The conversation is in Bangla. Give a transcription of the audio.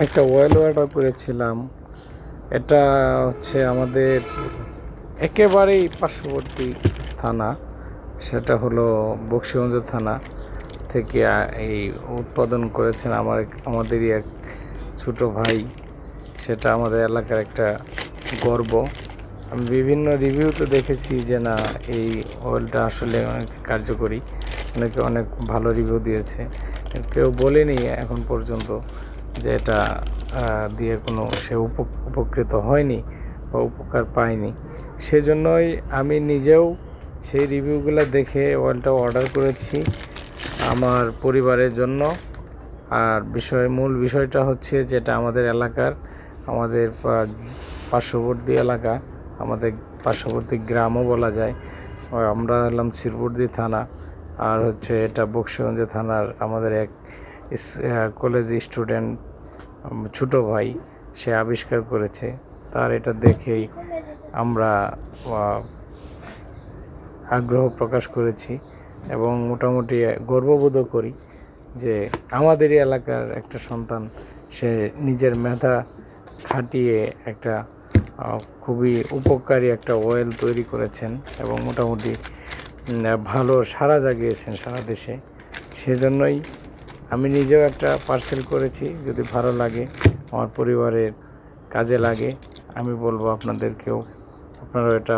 একটা অয়েল অর্ডার করেছিলাম। এটা হচ্ছে আমাদের একেবারেই পার্শ্ববর্তী থানা, সেটা হলো বকশীগঞ্জ থানা থেকে এই উৎপাদন করেছেন আমাদেরই এক ছোটো ভাই। সেটা আমাদের এলাকার একটা গর্ব। আমি বিভিন্ন রিভিউতে দেখেছি যে না, এই অয়েলটা আসলে অনেক কার্যকরী, অনেক ভালো রিভিউ দিয়েছে। কেউ বলেনি এখন পর্যন্ত যে এটা দিয়ে কোনো সে উপকৃত হয়নি বা উপকার পায়নি। সেজন্যই আমি নিজেও সেই রিভিউগুলো দেখে অয়েলটা অর্ডার করেছি আমার পরিবারের জন্য। আর মূল বিষয়টা হচ্ছে যেটা আমাদের এলাকার, আমাদের পার্শ্ববর্তী এলাকা, আমাদের পার্শ্ববর্তী গ্রামও বলা যায়। আমরা হলাম শ্রীপুরদি থানা, আর হচ্ছে এটা বকশীগঞ্জ থানার আমাদের এক কলেজ স্টুডেন্ট ছোটো ভাই, সে আবিষ্কার করেছে। তার এটা দেখেই আমরা আগ্রহ প্রকাশ করেছি এবং মোটামুটি গর্ববোধও করি যে আমাদেরই এলাকার একটা সন্তান, সে নিজের মেধা খাটিয়ে একটা খুবই উপকারী একটা অয়েল তৈরি করেছেন এবং মোটামুটি ভালো সাড়া জাগিয়েছেন সারা দেশে। সেজন্যই আমি নিজেও একটা পার্সেল করেছি। যদি ভালো লাগে, আমার পরিবারের কাজে লাগে, আমি বলবো আপনাদেরকেও আপনারা এটা